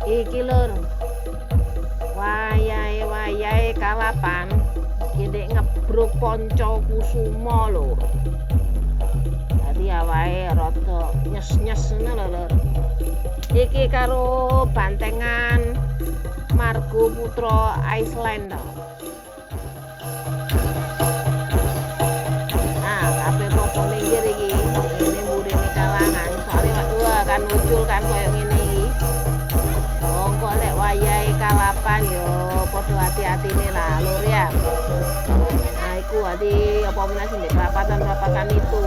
Iki lur, wayahe kalapan iki ngebruk Panca Kusuma lur. Dadi awake rada nyes-nyes ngono lho lur. Iki karo bantengan Margo Putra Iceland. Nah, kabeh podo minggir iki. Ini mburine kalangan. Soale wah kan muncul kan koyo ngene iki. Kok lek wayahe kalapan yo podo hati-hatine lah lur ya. Nah, iku hati apa meneh sing perapatan-perapatan itu.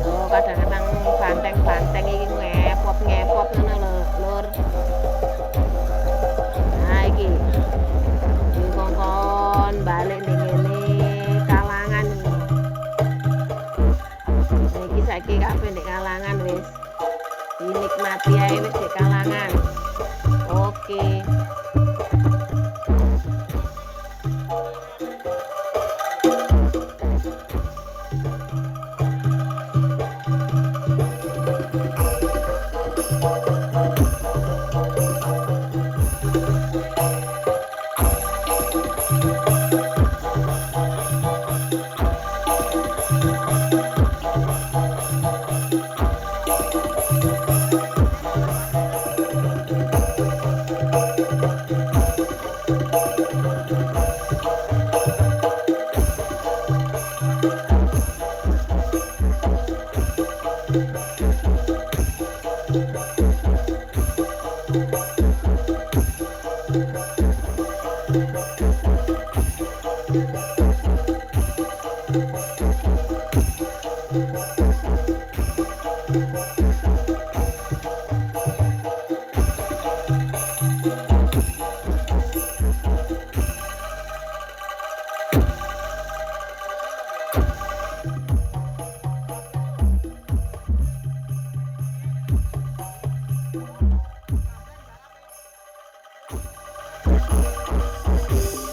Oh, kadang-kadang banteng-banteng iki ngepot-ngepot ngono lho lur. Nah, iki dikongkon balik ning ngene kalangan iki. Iki saiki kabeh ning kalangan wis. Dinikmati ae wis di kalangan. Oke.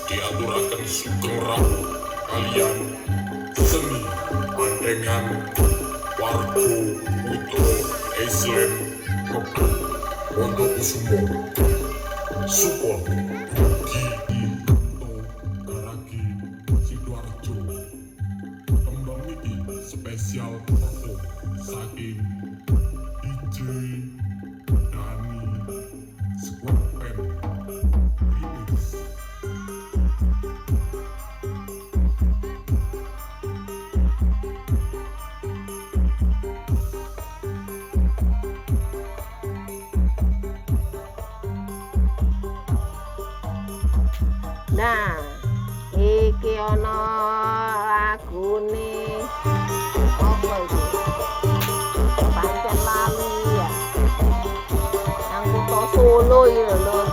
Diaturaken sugeng rawuh kalian seni bandengan Margo Putra Iceland Rebo Panca Kusuma Support Rugi Garagi Sidoarjo. Tembang iki spesial perform saking DJ Dani Squad Band Remix. Nah, iki ana lagune apa iki? Pancen lali ya. Nang kutha Solo iki lho, Lur.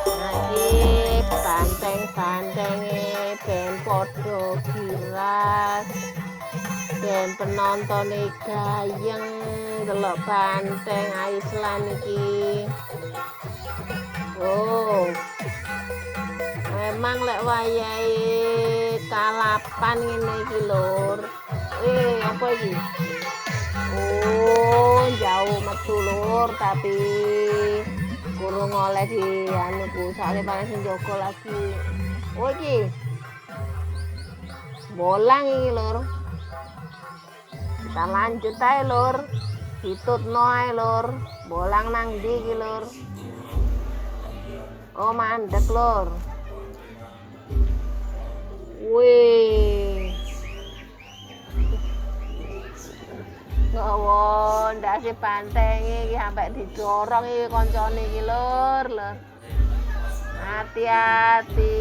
Nah, iki banteng-bantenge ben padha giras. Ben penontone gayeng delok banteng Iceland iki. Oh. Memang lek wayahe kalapan ngene iki lur. Apa iki? Oh, jauh metu lur, tapi kurang oleh di anu ku, soalnya paling sing jaga lagi. Oh iki. Bolang iki lur. Kita lanjut ae lur. Ditutno ae lur. Bolang nang ndi iki lur? Oh, mandek lur. Wih, ngawon ndase banteng iki sampai didorong iki koncone iki lur. Hati-hati.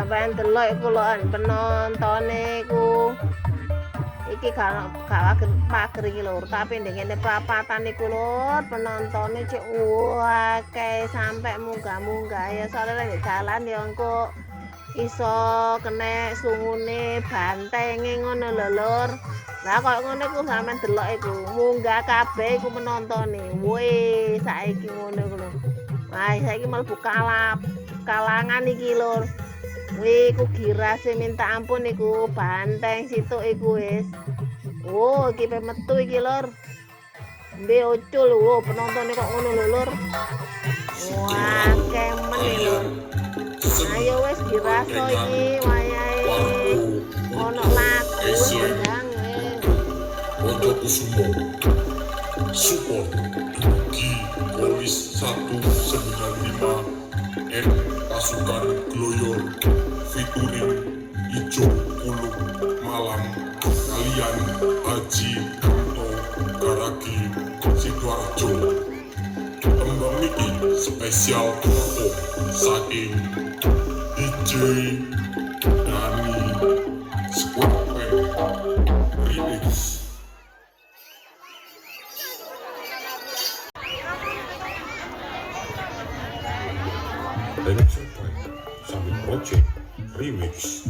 sampean delok iku lho penontone iku iki gak pager iki lho, tapi ndek perapatan iku lho penontone cek akeh sampe munggah-munggah ya soalnya lek jalan ya engko iso kena sungune bantenge ngono lho lur. Lah kok ngono iku sampean delok iku munggah kabeh iku penontone. Wih, saiki ngono iku lho. Wah, saiki mlebu kalangan iki lur. Wih, ku girase minta ampun iku banteng situ iku wis. Oh, iki pe metu iki lur. Mbe ucul lho penontonnya kok ngono lho lur. Wah, kemen lur. Ayo wis diraso iki wayahe. Ono lagu ndang Wondokusumo support di Polis 195 and pasukan Gloyor featuring Ijo Puluk Malam kalian Haji Kanto Garagi Sidoarjo. Tembang iki spesial untuk saking DJ Dani Squadpen Remix. Direction by Summit Project Remix.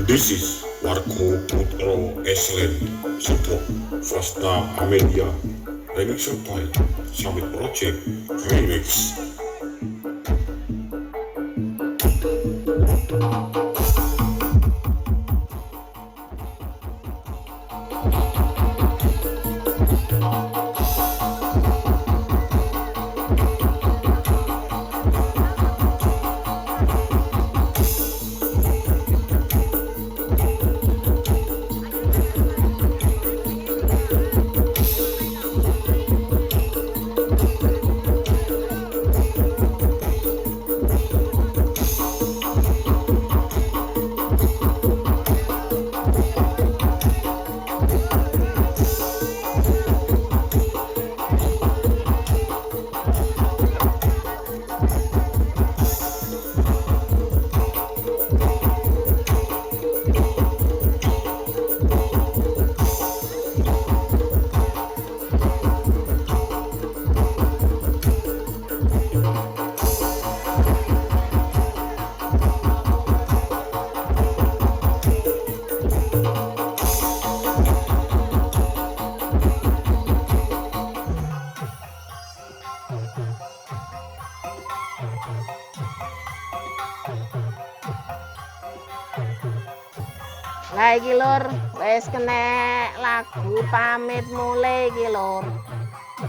This is Warko Putro Eslen support Fasta Amelia remix by Summit Project Remix. Lah iki lur, wis kena lagu pamit mulai iki lur.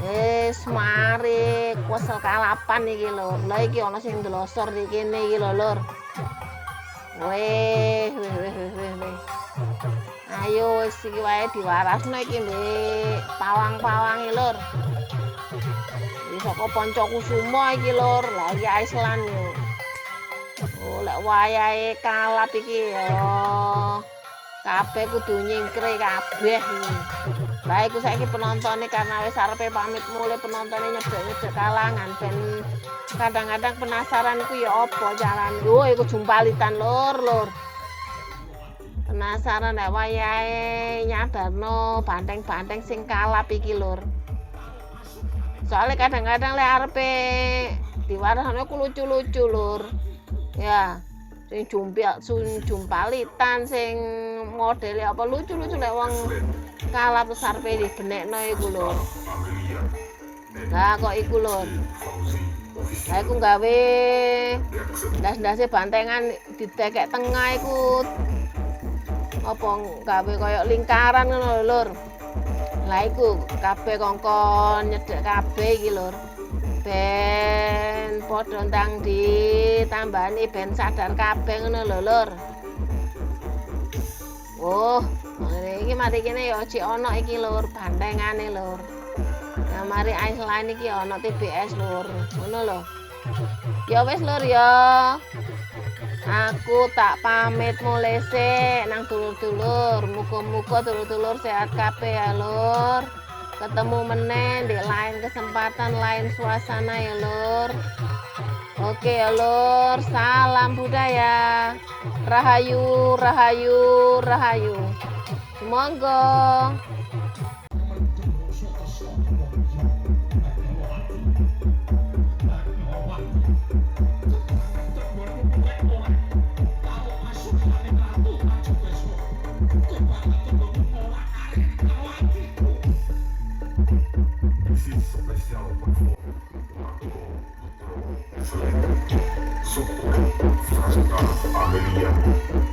Wis mari Kusel Kalapan iki lur. Lah iki ana sing ndelosor iki kene iki lho lur. Weh. Ayo wis iki wae diwarasno iki mbek pawang-pawang iki lur. Iki saka Pancakusuma iki lur. Lah iki Iceland yo. Oh, lek wayahe kalap iki ya. Kabeh kudu nyingkre kabeh iki. Lah iku saiki penontone karena wis arepe pamit mulai penontone nyedek-nyedek kalangan ben kadang-kadang penasaran iku ya apa carane. Yo iku jumpalitan lur. Penasaran nek wayahe nyadarno banteng-banteng sing kalap iki lur. Soalnya kadang-kadang lek arepe diwarasno ku lucu-lucu lur. Ya, sing jumpalitan sing modele apa lucu-lucu lek wong kalap terus arepe dibenekno iku lur. Lah kok iku lur. Lah iku gawe ndas-ndase bantengan didekek tengah iku apa gawe koyo lingkaran ngono lur. Lah iku kabeh kongkon nyedek kabeh iki lur. Ben padha ndang ditambani ben sadar kabeh ngono lho lur. Oh, iki mari kene ya cek ana iki lur bantengane lur. Nah mari Iceland iki ana TBS lur. Ngono lho. Ya wis lur ya. Aku tak pamit mulai sik nang dulur-dulur. Muga-muga dulur-dulur sehat kabeh ya lur. Ketemu meneh di lain kesempatan, lain suasana ya lur. Oke ya lur, salam budaya. Rahayu, rahayu, rahayu. Monggo. Suku Frasta Amelia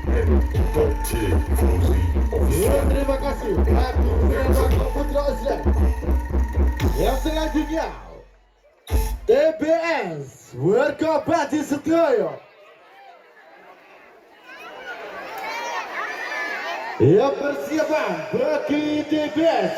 dan Dr. Fauzi Official. Terima kasih Lagu Renata Putra Azlan. Yang selanjutnya TBS Warga Pati Sedoyo. Ya persiapan bagi TBS